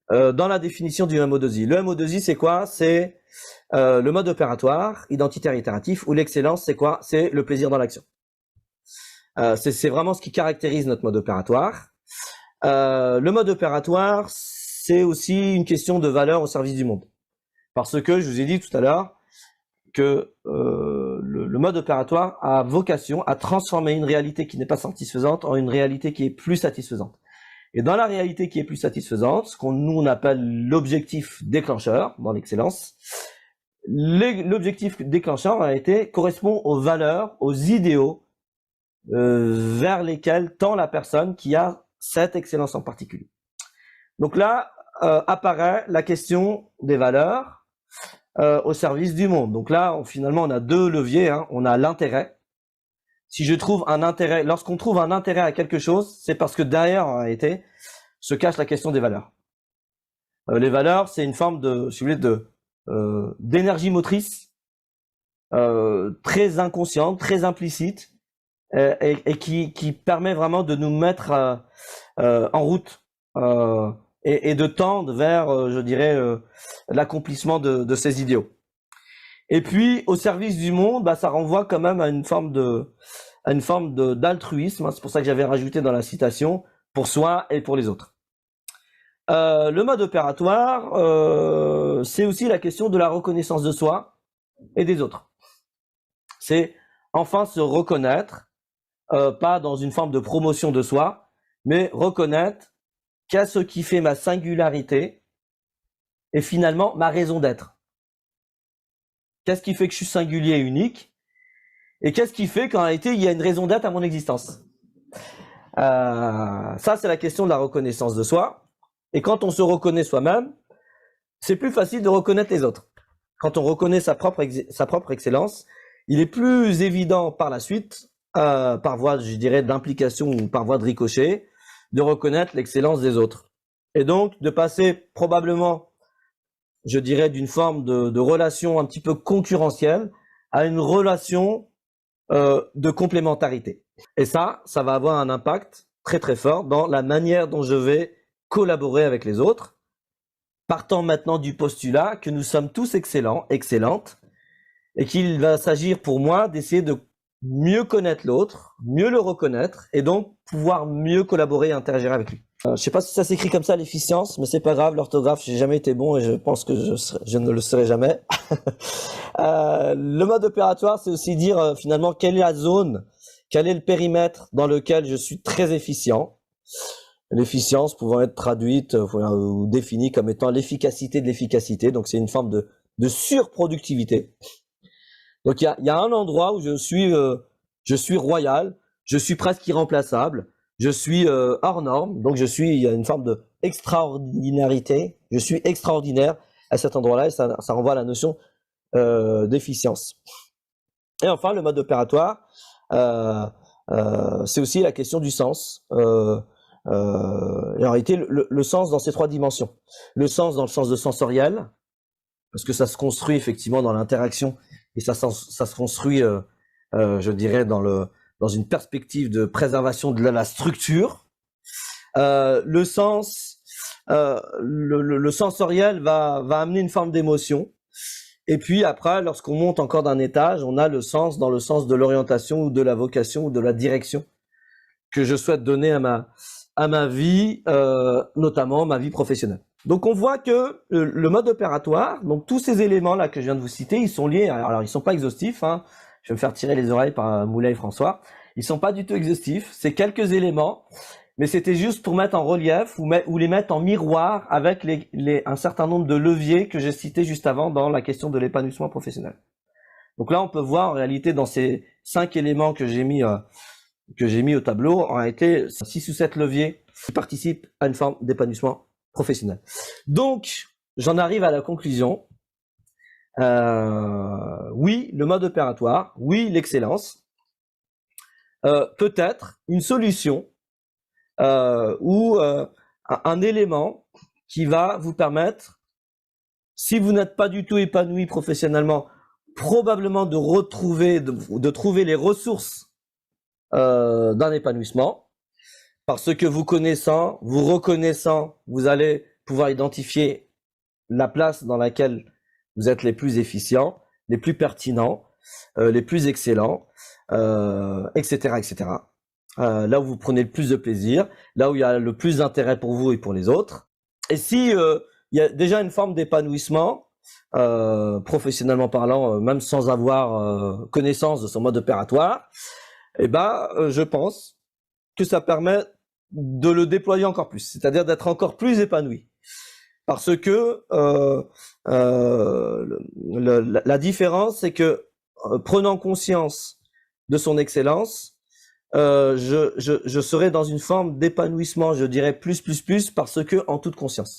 dans la définition du MO2I. Le MO2I, c'est quoi? C'est le mode opératoire, identitaire itératif, ou l'excellence, c'est quoi? C'est le plaisir dans l'action. C'est vraiment ce qui caractérise notre mode opératoire. Le mode opératoire, c'est aussi une question de valeur au service du monde. Parce que, je vous ai dit tout à l'heure, que le mode opératoire a vocation à transformer une réalité qui n'est pas satisfaisante en une réalité qui est plus satisfaisante. Et dans la réalité qui est plus satisfaisante, ce nous on appelle l'objectif déclencheur dans l'excellence, l'objectif déclencheur correspond aux valeurs, aux idéaux vers lesquels tend la personne qui a cette excellence en particulier. Donc là apparaît la question des valeurs au service du monde. Donc là, finalement, on a deux leviers. On a l'intérêt. Si je trouve un intérêt, lorsqu'on trouve un intérêt à quelque chose, c'est parce que derrière, en réalité, se cache la question des valeurs. Les valeurs, c'est une forme de, si vous voulez, d'énergie motrice très inconsciente, très implicite, et qui permet vraiment de nous mettre en route et de tendre vers, je dirais, l'accomplissement de ces idéaux. Et puis, au service du monde, ça renvoie quand même à une forme d'altruisme. C'est pour ça que j'avais rajouté dans la citation, pour soi et pour les autres. Le mode opératoire, c'est aussi la question de la reconnaissance de soi et des autres. C'est enfin se reconnaître, pas dans une forme de promotion de soi, mais reconnaître qu'est-ce qui fait ma singularité et finalement ma raison d'être. Qu'est-ce qui fait que je suis singulier et unique? Et qu'est-ce qui fait qu'en réalité, il y a une raison d'être à mon existence? Ça, c'est la question de la reconnaissance de soi. Et quand on se reconnaît soi-même, c'est plus facile de reconnaître les autres. Quand on reconnaît sa propre excellence, il est plus évident par la suite, par voie, je dirais, d'implication ou par voie de ricochet, de reconnaître l'excellence des autres. Et donc, de passer probablement, je dirais, d'une forme de relation un petit peu concurrentielle à une relation de complémentarité. Et ça va avoir un impact très très fort dans la manière dont je vais collaborer avec les autres, partant maintenant du postulat que nous sommes tous excellents, excellentes, et qu'il va s'agir pour moi d'essayer de mieux connaître l'autre, mieux le reconnaître, et donc pouvoir mieux collaborer et interagir avec lui. Je sais pas si ça s'écrit comme ça, l'efficience, mais c'est pas grave, l'orthographe, j'ai jamais été bon et je pense que je ne le serai jamais. Le mode opératoire, c'est aussi dire finalement quelle est la zone, quel est le périmètre dans lequel je suis très efficient. L'efficience pouvant être traduite ou définie comme étant l'efficacité de l'efficacité, donc c'est une forme de surproductivité. Donc il y a un endroit où je suis royal, je suis presque irremplaçable, je suis hors norme, donc il y a une forme de extraordinarité, je suis extraordinaire à cet endroit-là, et ça renvoie à la notion d'efficience. Et enfin, le mode opératoire, c'est aussi la question du sens. Et en réalité, le sens dans ces trois dimensions. Le sens dans le sens de sensoriel, parce que ça se construit effectivement dans l'interaction, et ça se construit, je dirais, dans une perspective de préservation de la structure. Le sens, le sensoriel va amener une forme d'émotion. Et puis après, lorsqu'on monte encore d'un étage, on a le sens dans le sens de l'orientation ou de la vocation ou de la direction que je souhaite donner à ma vie, notamment ma vie professionnelle. Donc on voit que le mode opératoire, donc tous ces éléments-là que je viens de vous citer, ils sont liés, alors ils sont pas exhaustifs, je vais me faire tirer les oreilles par Moulay et François, ils sont pas du tout exhaustifs, c'est quelques éléments, mais c'était juste pour mettre en relief ou les mettre en miroir avec un certain nombre de leviers que j'ai cités juste avant dans la question de l'épanouissement professionnel. Donc là on peut voir en réalité dans ces 5 éléments que j'ai mis au tableau, en réalité 6 ou 7 leviers qui participent à une forme d'épanouissement professionnel. Donc, j'en arrive à la conclusion. Oui, le mode opératoire, oui, l'excellence, peut être une solution ou un élément qui va vous permettre, si vous n'êtes pas du tout épanoui professionnellement, probablement de trouver les ressources d'un épanouissement, parce que vous connaissant, vous reconnaissant, vous allez pouvoir identifier la place dans laquelle vous êtes les plus efficients, les plus pertinents, les plus excellents, etc., etc. Là où vous prenez le plus de plaisir, là où il y a le plus d'intérêt pour vous et pour les autres. Et si il y a déjà une forme d'épanouissement, professionnellement parlant, même sans avoir connaissance de son mode opératoire, eh ben, je pense que ça permet de le déployer encore plus, c'est-à-dire d'être encore plus épanoui. Parce que la différence, c'est que prenant conscience de son excellence, je serai dans une forme d'épanouissement, je dirais plus, parce que en toute conscience.